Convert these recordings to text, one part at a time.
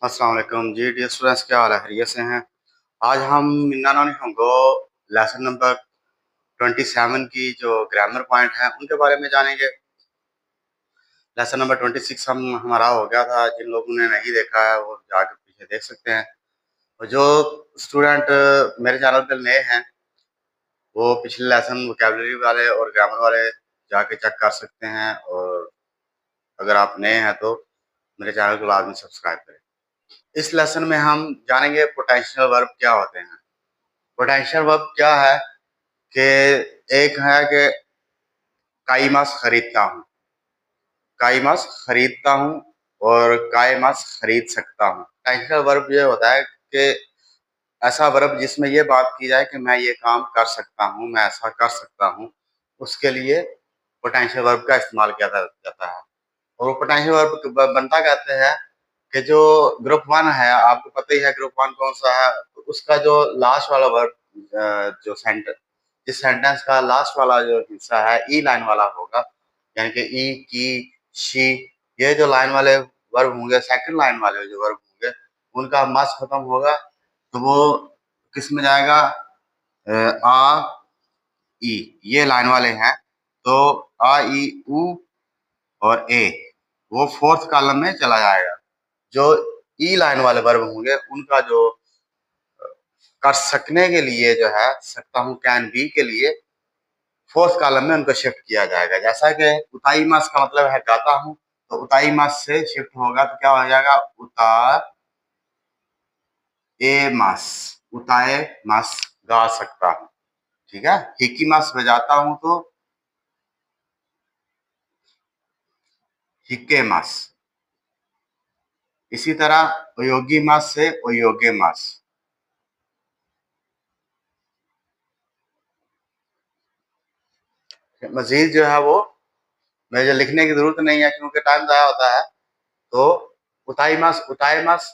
अस्सलाम वालेकुम जी dear students, क्या हाल है? खैरियत से हैं? आज हम इन्ना हमको लेसन नंबर 27 की जो ग्रामर पॉइंट हैं उनके बारे में जानेंगे। लेसन नंबर 26 हमारा हो गया था। जिन लोगों ने नहीं देखा है वो जाके पीछे देख सकते हैं। और जो स्टूडेंट मेरे चैनल पर नए हैं वो पिछले लेसन वोकैबुलरी वाले और ग्रामर वाले जाके चेक कर सकते हैं। और अगर आप नए हैं तो मेरे चैनल को लाजमी सब्सक्राइब करें। इस लेसन में हम जानेंगे पोटेंशियल वर्ब क्या होते हैं। पोटेंशियल वर्ब क्या है कि एक है कि काइमस खरीदता हूँ, काइमस खरीदता हूँ और काइमस खरीद सकता हूँ। पोटेंशियल वर्ब ये होता है कि ऐसा वर्ब जिसमें ये बात की जाए कि मैं ये काम कर सकता हूँ, मैं ऐसा कर सकता हूँ, उसके लिए पोटेंशियल वर्ब का इस्तेमाल किया जाता है। और वो पोटेंशियल वर्ब बनता कहते हैं कि जो ग्रुप वन है, आपको पता ही है ग्रुप वन कौन सा है, तो उसका जो लास्ट वाला वर्ब जो सेंटेंस, इस सेंटेंस का लास्ट वाला जो हिस्सा है ई लाइन वाला होगा। यानी कि ई, की, शी, ये जो लाइन वाले वर्ब होंगे, सेकंड लाइन वाले जो वर्ब होंगे, उनका मस खत्म होगा तो वो किस में जाएगा? आ, ई, ये लाइन वाले हैं तो आ, ई, उ और ए वो फोर्थ कॉलम में चला जाएगा। जो ई लाइन वाले वर्ब होंगे उनका जो कर सकने के लिए जो है सकता हूँ, कैन बी के लिए फोर्थ कॉलम में उनको शिफ्ट किया जाएगा। जैसा कि उताई मास का मतलब है गाता हूँ, तो उताई मास से शिफ्ट होगा तो क्या हो जाएगा? उता ए मास, उताए मास गा सकता हूँ। ठीक है। हिकी मास बजाता हूँ तो हिके मास। इसी तरह अयोगी मास से अयोगे मास। मजीद जो है वो मुझे लिखने की जरूरत नहीं है क्योंकि टाइम ज़ाया होता है। तो उताई मास,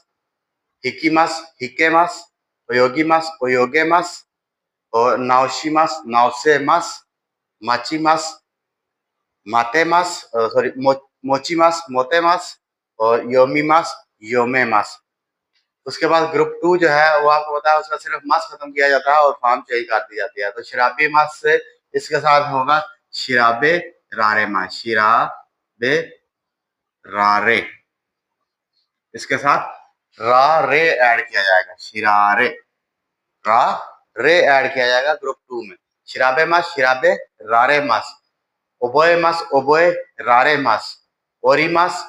हिकी मास, हिके मास, ओयोगी मास, ओयोगे मास और नाओशी मास, नाओसे मास, माची मास, माते मास, सॉरी मोची मास, मोते मास और योमी मास, योमे मास। उसके बाद ग्रुप टू जो है वो आपको पता है उसका सिर्फ मास खत्म किया जाता है और फॉर्म चेंज कर दी जाती है। तो शराबी मास से इसके साथ होगा शिराबे रारे मास, शिराबे रारे, इसके साथ रा रे ऐड किया जाएगा, शिरारे, रा रे ऐड किया जाएगा ग्रुप टू में। शिराबे मास, शिराबे रारे मास, ओबोए मास, ओबोए रारे मास, ओरी मास,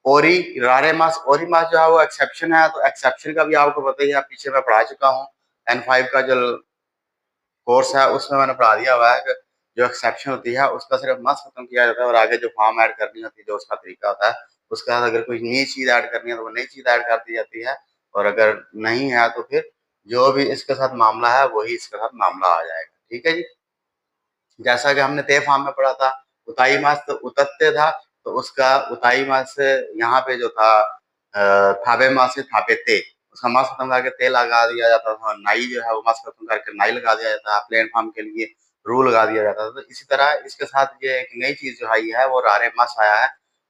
ओरी रारे मास। ओरी मास जो है वो एक्सेप्शन है, तो एक्सेप्शन का भी आपको पता ही है, पीछे मैं पढ़ा चुका हूँ। N5 का जो कोर्स है उसमें मैंने पढ़ा दिया हुआ है कि जो एक्सेप्शन होती है उसका सिर्फ मास खत्म किया जाता है और आगे जो फॉर्म ऐड करनी होती है, जो उसका तरीका होता है, उसके बाद अगर कोई नई चीज ऐड करनी है तो वो नई चीज ऐड कर दी जाती है। और अगर नहीं है तो फिर जो भी इसके साथ मामला है वही इसके साथ मामला आ जाएगा। ठीक है जी। जैसा कि हमने तय फॉर्म में पढ़ा था, उताई मास तो उतत्ते था, तो उसका उताई मास से यहाँ पे जो था थाबे मास से थापे ते, उसका मास खत्म करके ते लगा दिया जाता था। नाई जो है वो मास खत्म करके नाई लगा दिया जाता है। प्लेन फॉर्म के लिए रू लगा दिया जाता था। तो इसी तरह इसके साथ ये एक नई चीज जो आई है वो रारे मास आया है।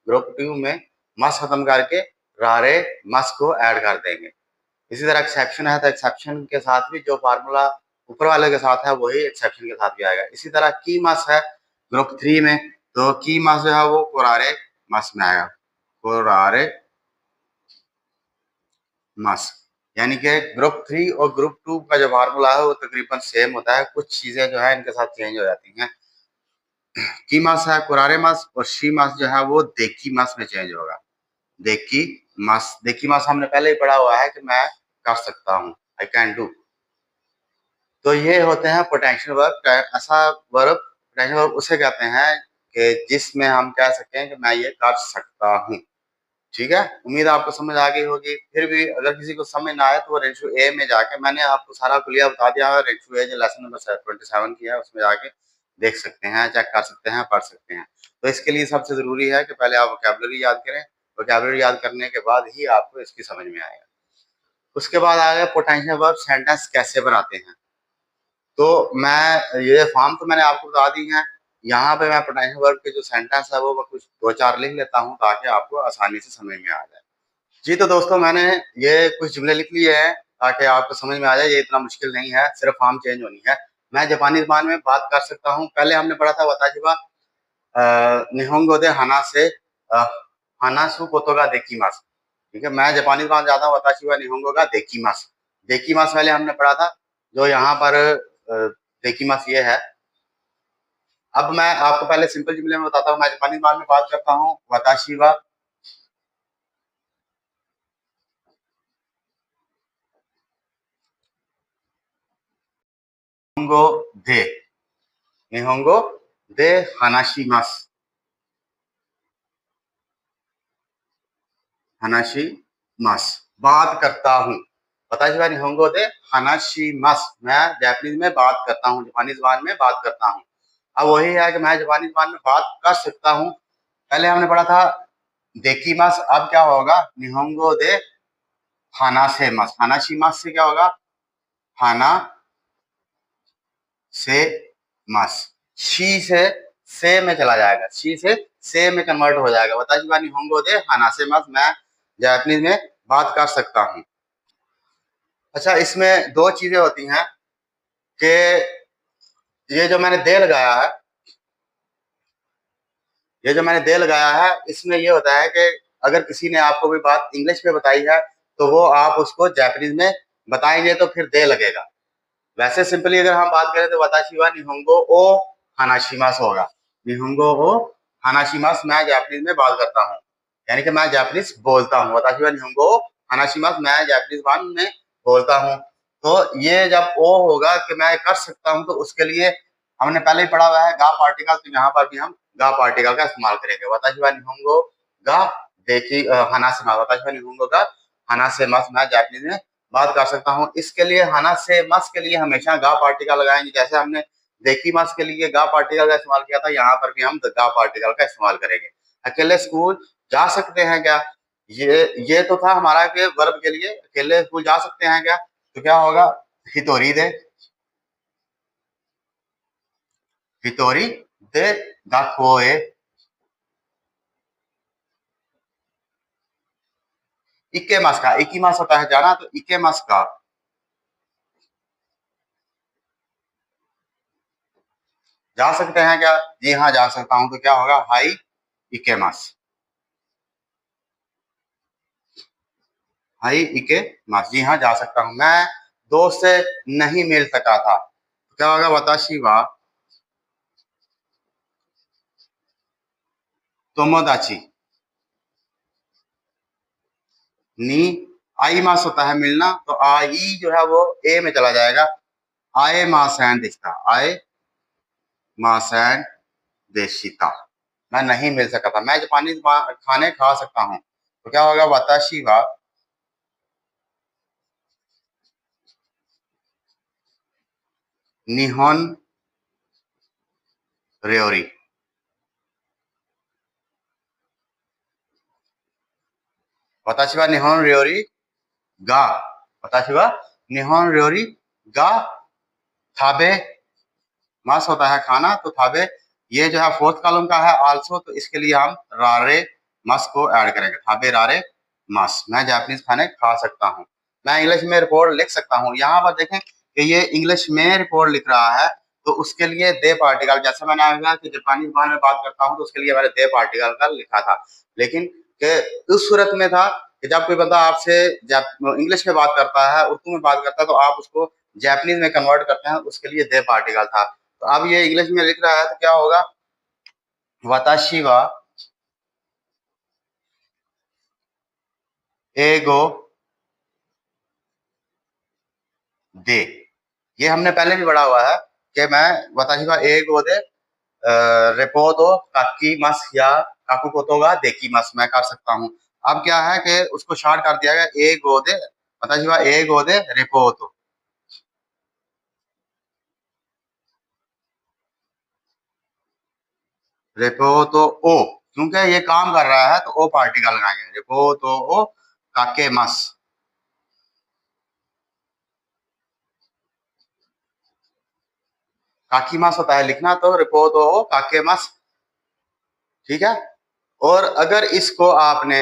ग्रुप टू में मास खत्म करके रारे मास को ऐड कर देंगे। इसी तरह एक्सेप्शन है तो एक्सेप्शन के साथ भी जो फार्मूला ऊपर वाले के साथ है वही एक्सेप्शन के साथ भी आएगा। इसी तरह की मास है ग्रुप थ्री में, तो की मास जो है वो कोरारे मास में आएगा, कोरारे मास। यानी कि ग्रुप थ्री और ग्रुप टू का जो फार्मूला है वो तकरीबन सेम होता है, कुछ चीजें जो है इनके साथ चेंज हो जाती हैं। की मास है कुरारे मास और शी मास जो है वो देखी मास में चेंज होगा। देखी मास, देखी मास हमने पहले ही पढ़ा हुआ है कि मैं कर सकता हूँ, आई कैन डू। तो ये होते हैं पोटेंशियल वर्ब। ऐसा वर्ब, पोटेंशियल वर्ब उसे कहते हैं कि जिसमें हम कह सकें कि मैं ये कर सकता हूँ। ठीक है, उम्मीद आपको समझ आ गई होगी। फिर भी अगर किसी को समझ ना आए तो वो रेशो ए में जाके, मैंने आपको सारा कुलिया बता दिया है, रेशो ए जो लेसन नंबर 27 की है उसमें जाके देख सकते हैं, चेक कर सकते हैं, पढ़ सकते हैं। तो इसके लिए सबसे जरूरी है कि पहले आप वोकैबुलरी याद करें। वोकैबुलरी याद करने के बाद ही आपको इसकी समझ में आएगा। उसके बाद आ गया पोटेंशियल वर्ब सेंटेंस कैसे बनाते हैं। तो मैं ये फॉर्म तो मैंने आपको बता दी है। यहाँ पे मैं पोटेंशियल वर्ब के जो सेंटेंस है वो मैं कुछ दो चार लिख लेता हूँ ताकि आपको आसानी से समझ में आ जाए। जी तो दोस्तों मैंने ये कुछ जुमले लिख लिए हैं ताकि आपको समझ में आ जाए, ये इतना मुश्किल नहीं है, सिर्फ फॉर्म चेंज होनी है। मैं जापानी ज़बान में बात कर सकता हूँ। पहले हमने पढ़ा था वाताशी वा निहोंगो दे हानासे हानासु कोतो गा देकिमास। ठीक है, मैं जापानी ज़बान जानता हूँ, वाताशी वा निहोंगो गा देकिमास। देकिमास पहले हमने पढ़ा था, जो यहाँ पर देकिमास ये है। अब मैं आपको पहले सिंपल जुमले में बताता हूँ। मैं जापानी ज़बान में बात करता हूँ, वाताशी वा निहोंगो दे निहोंगो दे हानाशिमास हानाशिमास बात करता हूँ। वाताशी वा निहोंगो दे हानाशिमास, मैं जापानीज में बात करता हूँ, जापानी ज़बान में बात करता हूँ। अब वही है कि मैं जापानी ज़बान में बात कर सकता हूँ। पहले हमने पढ़ा था देकिमास, अब क्या होगा, निहोंगो दे हानासेमास। हानाशिमास से क्या होगा, हाना से मास। शी से में चला जाएगा, शी से में कन्वर्ट हो जाएगा। वाताशी वा निहोंगो दे हानासेमास, मैं जापानीज में बात कर सकता हूँ। अच्छा, इसमें दो चीजें होती हैं कि ये जो मैंने दे लगाया है, इसमें ये होता है कि अगर किसी ने आपको कोई बात इंग्लिश में बताई है तो वो आप उसको जापानीज में बताएंगे तो फिर दे लगेगा। वैसे सिंपली अगर हम बात करें तो वाताशी वा निहोंगो ओ हानाशिमास होगा। निहोंगो ओ हानाशिमास, मैं जापानीज में बात करता हूँ, यानी कि मैं जापानीज बोलता हूँ। वाताशी वा निहोंगो ओ हानाशिमास, मैं जापानीज ज़बान में बोलता हूँ। तो ये जब ओ होगा कि मैं कर सकता हूँ, तो उसके लिए हमने पहले ही पढ़ा हुआ है गा पार्टिकल, तो यहाँ पर भी हम गा पार्टिकल का इस्तेमाल करेंगे। वाताशी वा निहोंगो गा देखी हानाशिमास, वाताशी वा निहोंगो गा हानाशिमास, मैं जापानीज में बात कर सकता हूँ। इसके लिए हाना से मस के लिए हमेशा गा पार्टिकल लगाएंगे। जैसे हमने देखी मस के लिए गा पार्टिकल का इस्तेमाल किया था, यहाँ पर भी हम गा पार्टिकल का इस्तेमाल करेंगे। अकेले स्कूल जा सकते हैं क्या, ये तो था हमारा के वर्ब के लिए, अकेले स्कूल जा सकते हैं क्या, तो क्या होगा, हितोरी दे हितोरी दे गाकोए। इक्के मास का, इक्की मास होता है जाना, तो इक्के मास का जा सकते हैं क्या, जी हाँ जा सकता हूँ, तो क्या होगा, हाई इक्के मास, हाई इके मास, जी हाँ जा सकता हूँ। मैं दोस्त से नहीं मिल सका था, तो क्या होगा, वाताशी वा तोमोदाची नी आई मास होता है मिलना, तो आई जो है वो ए में चला जाएगा। आए मासैन दिखता, आए मासैन देशिता, मैं नहीं मिल सका था, मैं जापानी खाने खा सकता हूँ, तो क्या होगा, वाताशी वा निहोन रेओरी। वाताशी वा निहोन रेओरी गा, वाताशी वा निहोन रेओरी गा थाबे मास होता है खाना, तो थाबे ये जो है फोर्थ कॉलम का है आल्सो, तो इसके लिए हम रारे मस को ऐड करेंगे, थाबे रारे मस, मैं जापानीज खाने खा सकता हूँ। मैं इंग्लिश में रिपोर्ट लिख सकता हूँ। यहाँ पर देखें कि ये इंग्लिश में रिपोर्ट लिख रहा है, तो उसके लिए दे पार्टिकल, जैसे मैंने आया कि जापानी ज़बान में बात करता हूँ, तो उसके लिए मैंने दे पार्टिकल का लिखा था। लेकिन कि उस सूरत में था कि जब कोई बंदा आपसे इंग्लिश में बात करता है, उर्दू में बात करता है, तो आप उसको जापानीज में कन्वर्ट करते हैं, उसके लिए दे पार्टिकल था। तो अब ये इंग्लिश में लिख रहा है, तो क्या होगा, वाताशी वा एगो दे, ये हमने पहले भी पढ़ा हुआ है कि मैं वाताशी वा एगो दे रेपोदो काकी मस या काकू कोतोगा देकी मस, मैं कर सकता हूँ। अब क्या है कि उसको शॉर्ट कर दिया गया, एगो दे वाताशी वा एगो दे रेपोदो, रेपोतो ओ, क्योंकि ये काम कर रहा है तो ओ पार्टिकल लगाएंगे, रेपोतो ओ काके मस। काकी मस होता है लिखना, तो रेपोतो ओ काके मस, ठीक है। और अगर इसको आपने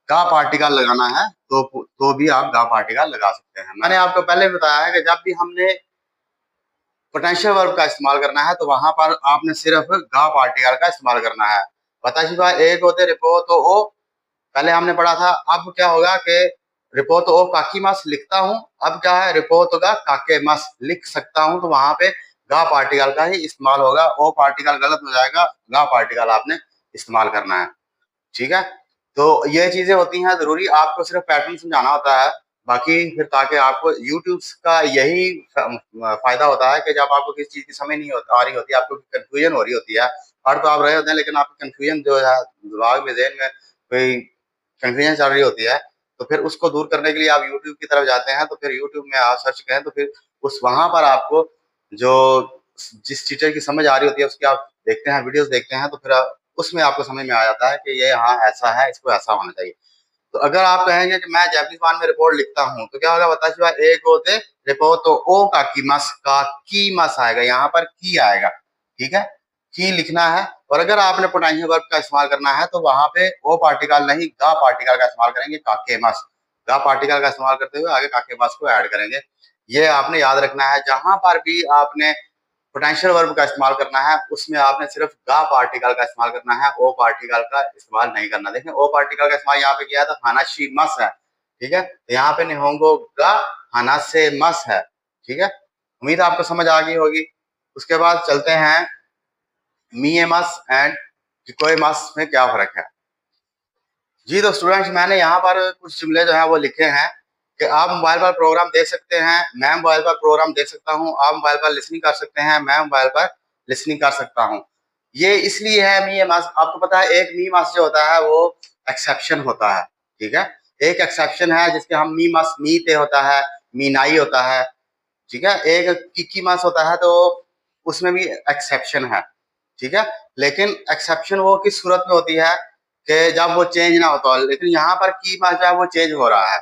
गा पार्टिकल लगाना है तो भी आप गा पार्टिकल लगा सकते हैं। मैंने आपको पहले बताया है कि जब भी हमने पोटेंशियल वर्ब का इस्तेमाल करना है तो वहां पर आपने सिर्फ गा पार्टिकल का इस्तेमाल करना है। बताशी भाई एक होते रिपो तो ओ पहले हमने पढ़ा था। अब क्या होगा कि रिपो तो ओ काकी मस लिखता हूं, अब क्या है रिपो तो गा काके मस लिख सकता हूं, तो वहां पे गा पार्टिकल का ही इस्तेमाल होगा। ओ पार्टिकल गलत हो जाएगा, गा पार्टिकल आपने इस्तेमाल करना है। ठीक है, तो ये चीजें होती हैं जरूरी, आपको सिर्फ पैटर्न समझाना होता है। बाकी फिर ताकि आपको यूट्यूब का यही फायदा होता है कि जब आपको किसी चीज की समझ नहीं आ रही होती, आपको कंफ्यूजन हो रही होती है, पढ़ तो आप रहे होते हैं लेकिन आपकी कंफ्यूजन जो है दिमाग में, ज़हन में कोई कंफ्यूजन चल रही होती है, तो फिर उसको दूर करने के लिए आप यूट्यूब की तरफ जाते हैं। तो फिर यूट्यूब में आप सर्च करें तो फिर उस वहां पर आपको जो जिस टीचर की समझ आ रही होती है उसकी आप देखते हैं, वीडियोस देखते हैं, तो फिर उसमें आपको समझ में आ जाता है कि ये हाँ ऐसा है, इसको ऐसा होना चाहिए। तो अगर आप कहेंगे कि मैं जैपनीज वन में रिपोर्ट लिखता हूँ तो क्या होगा, बताइए। एक होते रिपोर्ट तो ओ का की मस आएगा, यहाँ पर की आएगा। ठीक है, की लिखना है। और अगर आपने पोटेंशियल वर्ब का इस्तेमाल करना है तो वहां पे ओ पार्टिकल नहीं गा पार्टिकल का इस्तेमाल करेंगे, काके मस। गा पार्टिकल का इस्तेमाल करते हुए आगे काके मस को ऐड करेंगे। ये आपने याद रखना है। जहां पर भी आपने पोटेंशियल वर्ब का इस्तेमाल करना है उसमें आपने सिर्फ गा पार्टिकल का इस्तेमाल करना है, ओ पार्टिकल का इस्तेमाल नहीं करना। देखें ओ पार्टिकल का इस्तेमाल यहाँ पे किया था, हानाशी मस है। ठीक है, तो यहाँ पे निहोंगो गा हाना से मस है। ठीक है, उम्मीद आपको समझ आ गई होगी। उसके बाद चलते हैं मीए मस एंड किकोए मस में क्या फर्क है। जी तो स्टूडेंट्स, मैंने यहाँ पर कुछ जुमले जो है वो लिखे हैं कि आप मोबाइल पर प्रोग्राम देख सकते हैं, मैं मोबाइल पर प्रोग्राम देख सकता हूँ, आप मोबाइल पर लिसनिंग कर सकते हैं, मैं मोबाइल पर लिसनिंग कर सकता हूँ। ये इसलिए है मी मास, आपको पता है एक मी मास जो होता है वो एक्सेप्शन होता है। ठीक है, एक एक्सेप्शन है जिसके हम मी मास मी ते होता है, मी नाई होता है। ठीक है, एक किकी मास होता है तो उसमें भी एक्सेप्शन है। ठीक है, लेकिन एक्सेप्शन वो किस सूरत में होती है कि जब वो चेंज ना होता, लेकिन यहाँ पर की मास जो है वो चेंज हो रहा है।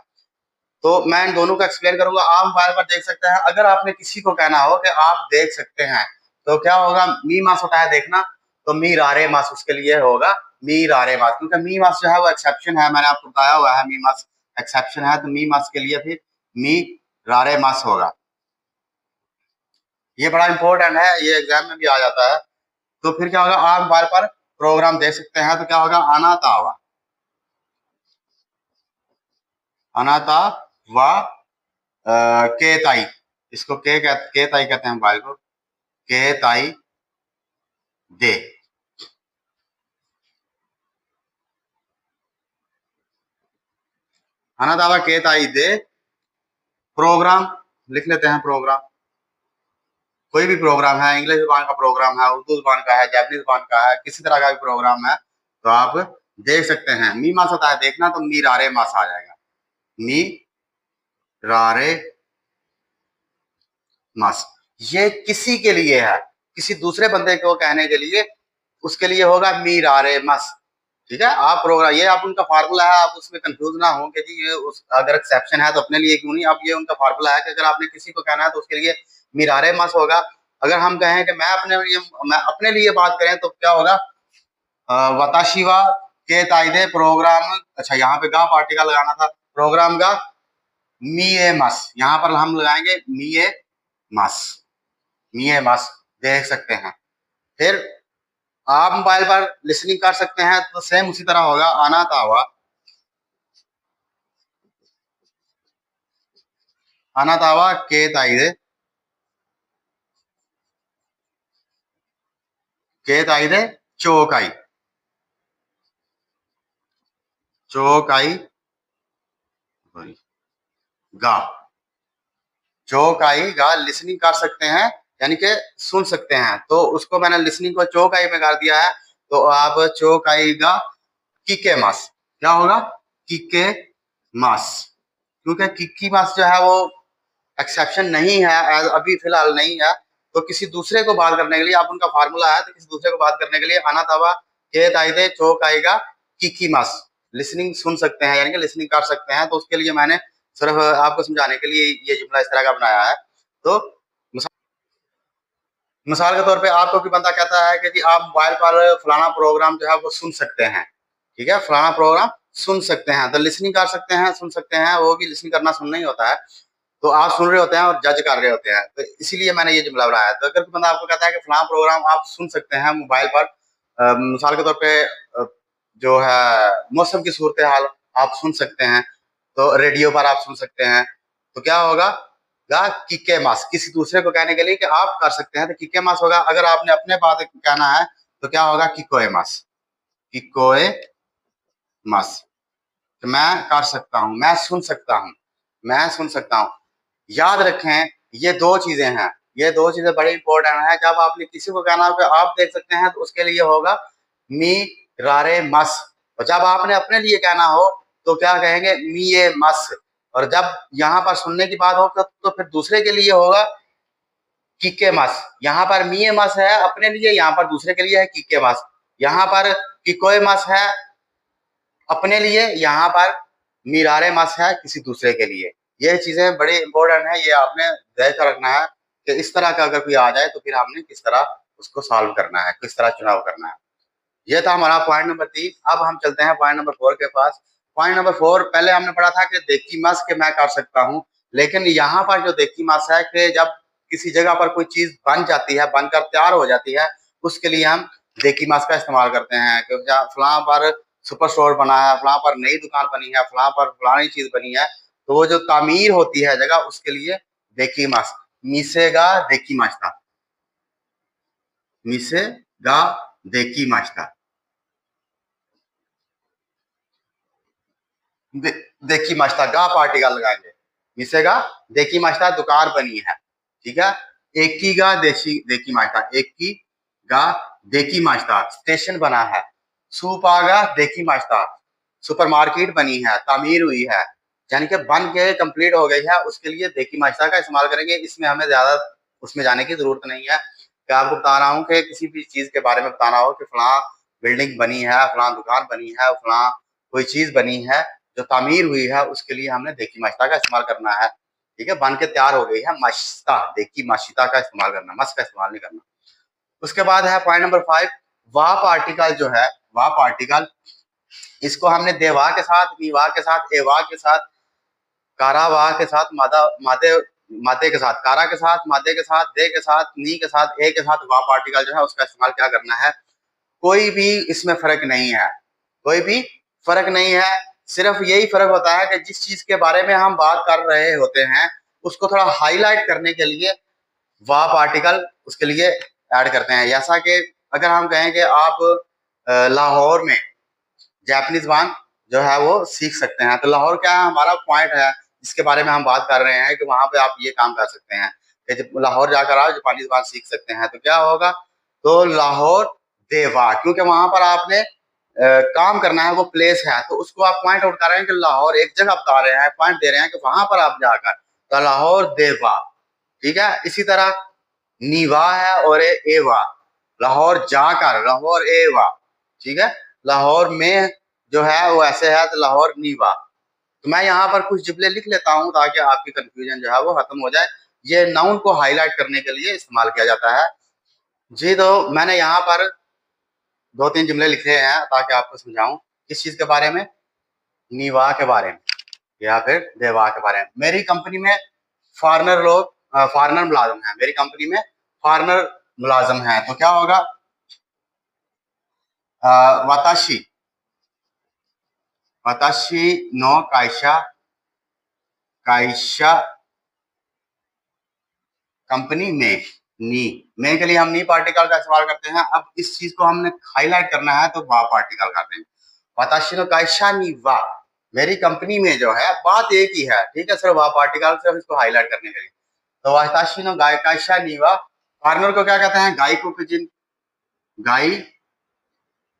तो मैं इन दोनों को एक्सप्लेन करूंगा। आप मोबाइल पर देख सकते हैं, अगर आपने किसी को कहना हो कि आप देख सकते हैं तो क्या होगा, मी मास होता है देखना, तो मी रारे मास उसके लिए होगा मी रारे मास, क्योंकि मी मास जो है वो एक्सेप्शन है, मैंने आपको बताया हुआ है मी मास एक्सेप्शन है, तो मी मास के लिए फिर मी रारे मास होगा। ये बड़ा इंपॉर्टेंट है, ये एग्जाम में भी आ जाता है। तो फिर क्या होगा, आप मोबाइल पर प्रोग्राम देख सकते हैं तो क्या होगा, अनातावा अनाता व के ताई, इसको के ताई कहते हैं मोबाइल को, के ताई दे। अनातावा के ताई दे प्रोग्राम लिख लेते हैं। प्रोग्राम कोई भी प्रोग्राम है, इंग्लिश जबान का प्रोग्राम है, उर्दू जबान का है, जापानीज जबान का है, किसी तरह का भी प्रोग्राम है तो आप देख सकते हैं। मी मास होता है देखना, तो मी रारे मास आ जाएगा, मी रारे मास। ये किसी के लिए है, किसी दूसरे बंदे को कहने के लिए, उसके लिए होगा मी रारे मस। ठीक है, आप प्रोग्राम, ये आप उनका फार्मूला है, आप उसमें कंफ्यूज ना हो कि जी ये अगर एक्सेप्शन है तो अपने लिए क्यों नहीं। अब ये उनका फार्मूला है कि अगर आपने किसी को कहना है तो उसके लिए मिरारे मस होगा। अगर हम कहें कि मैं अपने लिए बात करें तो क्या होगा, वताशिवा के ताइदे प्रोग्राम। अच्छा, यहाँ पे गा पार्टिकल लगाना था, प्रोग्राम का मीए मस, यहाँ पर हम लगाएंगे मीए मस, मीए मस देख सकते हैं। फिर आप मोबाइल पर लिसनिंग कर सकते हैं तो सेम उसी तरह होगा, आना तावा आना तावा के ताइदे, के ताइदे चौकाई, चौकाई गा, चौकाई गा लिसनिंग कर सकते हैं, यानी कि सुन सकते हैं। तो उसको मैंने लिसनिंग को चौकाई में कर दिया है, तो आप चौकाई गा किके मास, क्या होगा, किके मास, क्योंकि किकी मास जो है वो एक्सेप्शन नहीं है, अभी फिलहाल नहीं है। तो किसी दूसरे को बात करने के लिए, आप उनका फार्मूला है, तो किसी दूसरे को बात करने के लिए आना तवा के ताइदे चौक आएगा किकी मास, लिसनिंग सुन सकते हैं यानी कि लिसनिंग कर सकते हैं। तो उसके लिए मैंने सिर्फ आपको समझाने के लिए ये जुमला इस तरह का बनाया है। तो मिसाल के तौर पे आपको कोई बंदा कहता है कि जी आप मोबाइल पर फलाना प्रोग्राम जो है वो सुन सकते हैं। ठीक है, फलाना प्रोग्राम सुन सकते हैं। तो लिसनिंग कर सकते हैं, सुन सकते हैं, वो भी लिसनिंग करना सुनना ही होता है। तो आप सुन रहे होते हैं और जज कर रहे होते हैं, तो इसीलिए मैंने ये जुमला बनाया। तो अगर कोई बंदा आपको कहता है कि फलां प्रोग्राम आप सुन सकते हैं मोबाइल पर, मिसाल के तौर पे जो है मौसम की सूरत हाल आप सुन सकते हैं, तो रेडियो पर आप सुन सकते हैं, तो क्या होगा गा किके मास, किसी दूसरे को कहने के लिए कि आप कर सकते हैं तो किके मास होगा। अगर आपने अपने बात कहना है तो क्या होगा किकोए मास, किकोए मास। तो मैं कर सकता हूं, मैं सुन सकता हूं, मैं सुन सकता हूं। याद रखें ये दो चीजें हैं, ये दो चीजें बड़ी इंपॉर्टेंट है। जब आपने किसी को कहना हो कि आप देख सकते हैं तो उसके लिए होगा मी रारे मस, और जब आपने अपने लिए कहना हो तो क्या कहेंगे मी ये मस। और जब यहाँ पर सुनने की बात हो तो फिर दूसरे के लिए होगा किके मस। यहाँ पर मी ये मस है अपने लिए, यहाँ पर दूसरे के लिए है किके मस। यहाँ पर किकोए मस है अपने लिए, यहाँ पर मिरारे मस है किसी दूसरे के लिए। ये चीजें बड़ी इंपॉर्टेंट है, ये आपने ध्यान कर रखना है कि इस तरह का अगर कोई आ जाए तो फिर हमने किस तरह उसको सॉल्व करना है, किस तरह चुनाव करना है। ये था हमारा पॉइंट नंबर 3। अब हम चलते हैं पॉइंट नंबर 4 के पास। पॉइंट नंबर 4 पहले हमने पढ़ा था कि देखी मस के मैं कर सकता हूँ, लेकिन यहाँ पर जो देखी मस है कि जब किसी जगह पर कोई चीज बन जाती है, बनकर तैयार हो जाती है, उसके लिए हम देखी मस का इस्तेमाल करते हैं। क्योंकि फलां पर सुपर स्टोर बना है, फलां पर नई दुकान बनी है, फलां पर फलानी चीज बनी है, तो वो जो तामीर होती है जगह उसके लिए देखी मस, मिसेगा देखी माचता, मिसेगा देखी माचता। देखी मास्ता गा पार्टिकल लगाएंगे, मिसेगा देखी मास्ता दुकान बनी है, ठीक है। एक की गा देशी देखी मास्ता, एक की गा देखी मास्ता स्टेशन बना है। सुपागा देखी मास्ता सुपरमार्केट बनी है, तामीर हुई है, यानी कि बन के कंप्लीट हो गई है, उसके लिए देखी मास्ता का इस्तेमाल करेंगे। इसमें हमें ज्यादा उसमें जाने की जरूरत नहीं है कि आपको बता रहा हूँ कि किसी भी चीज के बारे में बताना हो कि फलां बिल्डिंग बनी है, फलां दुकान बनी है, फलां कोई चीज बनी है जो तामीर हुई है, उसके लिए हमने देखी माशिता का इस्तेमाल करना है, ठीक है। बन के तैयार हो गई है माशिता, देखी माशिता का इस्तेमाल करना, मस का इस्तेमाल नहीं करना। उसके बाद है पॉइंट नंबर 5, वाह पार्टिकल जो है, वाह पार्टिकल, इसको हमने देवा के साथ, नीवा के साथ, एवा के साथ, कारावा के साथ, मादा मादे मादे के साथ, कारा के साथ, मादे के साथ, दे के साथ, नी के साथ, ए के साथ, वाह पार्टिकल जो है उसका इस्तेमाल क्या करना है। कोई भी इसमें फर्क नहीं है, कोई भी फर्क नहीं है। सिर्फ यही फर्क होता है कि जिस चीज के बारे में हम बात कर रहे होते हैं उसको थोड़ा हाईलाइट करने के लिए वाह पार्टिकल उसके लिए ऐड करते हैं। जैसा कि अगर हम कहें कि आप लाहौर में जापानीज जबान जो है वो सीख सकते हैं, तो लाहौर क्या है हमारा पॉइंट है जिसके बारे में हम बात कर रहे हैं कि वहां पे आप ये काम कर सकते हैं कि जब लाहौर जाकर आप जापानी जबान सीख सकते हैं। तो क्या होगा, तो लाहौर देवा, क्योंकि वहां पर आपने काम करना है, वो प्लेस है, तो उसको आप पॉइंट आउट कर रहे हैं कि लाहौर एक जगह बता रहे हैं, पॉइंट दे रहे हैं कि वहां पर आप जाकर, तो लाहौर देवा, ठीक है। इसी तरह नीवा है और एवा, लाहौर जाकर, लाहौर एवा, ठीक है। लाहौर में जो है वो ऐसे है तो लाहौर नीवा। तो मैं यहाँ पर कुछ जुमले लिख लेता हूँ ताकि आपकी कंफ्यूजन जो है वो खत्म हो जाए। ये नाउन को हाईलाइट करने के लिए इस्तेमाल किया जाता है जी। तो मैंने यहाँ पर 2-3 जुमले लिखे हैं ताकि आपको समझाऊं किस चीज के बारे में, नीवा के बारे में या फिर देवा के बारे में। मेरी कंपनी में फॉरनर लोग, फॉरनर मुलाजिम है, मेरी कंपनी में फॉरनर मुलाजिम है, तो क्या होगा वाताशी, वाताशी नो कायशा, कायशा कंपनी में, नी में के लिए हम नी पार्टिकल का इस्तेमाल करते हैं। अब इस चीज को हमने हाईलाइट करना है तो वा पार्टिकल करते हैं। वाताशी नो कायशा नी वा, मेरी कंपनी में जो है बात एक ही है, ठीक है, सिर्फ वा पार्टिकल सिर्फ इसको हाईलाइट करने के लिए। तो वाताशी नो गाय कायशा नी वा, फॉरनर को क्या कहते हैं, गाय को जिन, गाय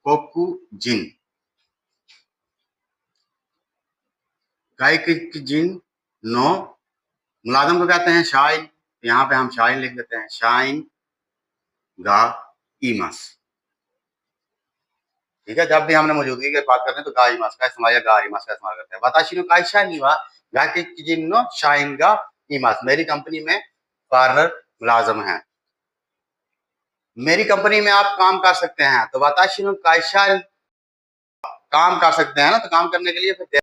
कोकु जिन, गाय की जिन नो, मुलाजिम को कहते हैं शाइन, यहाँ पे हम शाइन लिख देते हैं, शाइन गा ईमस, ठीक है। जब भी हमने मौजूदगी की बात करते हैं तो गा ईमस का इस्तेमाल या गा ईमस का इस्तेमाल करते हैं। वाताशी नो कायशा नीवा गा के जिन नो शाइन गा ईमस, मेरी कंपनी में फॉरनर मुलाजिम है। मेरी कंपनी में आप काम कर सकते हैं, तो वाताशी नो कायशा काम कर सकते हैं ना, तो काम करने के लिए फिर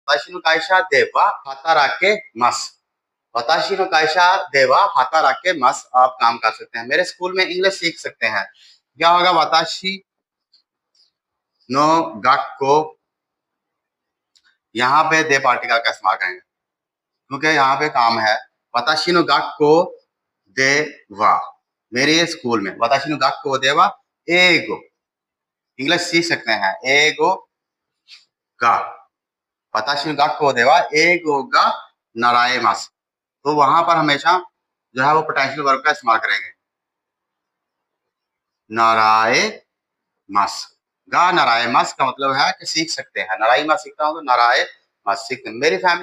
वाताशी नो काइशा देवा हाताराके मस, वाताशी नो काइशा देवा हाताराके मस, आप काम कर सकते हैं, मेरे स्कूल में इंग्लिश सीख सकते हैं। क्या होगा, वाताशी नो गाक्को, यहाँ पे दे पार्टिकल का इस्तेमाल करेंगे क्योंकि यहाँ पे काम है। वाताशी नो गाक्को देवा, मेरे स्कूल में, वाताशी नो गाक्को देवा एगो, इंग्लिश सीख सकते हैं, एगो गा, वाताशी नो गाक्को देवा एगो गा नारायमास, तो वहां पर हमेशा जो है वो पोटेंशियल वर्ब का इस्तेमाल करेंगे, नाराय मस, गा नाराय मस का मतलब है कि सीख सकते हैं, नाराय मस सीखता हूँ तो नाराय मस सीखते हैं। मेरी फैमिली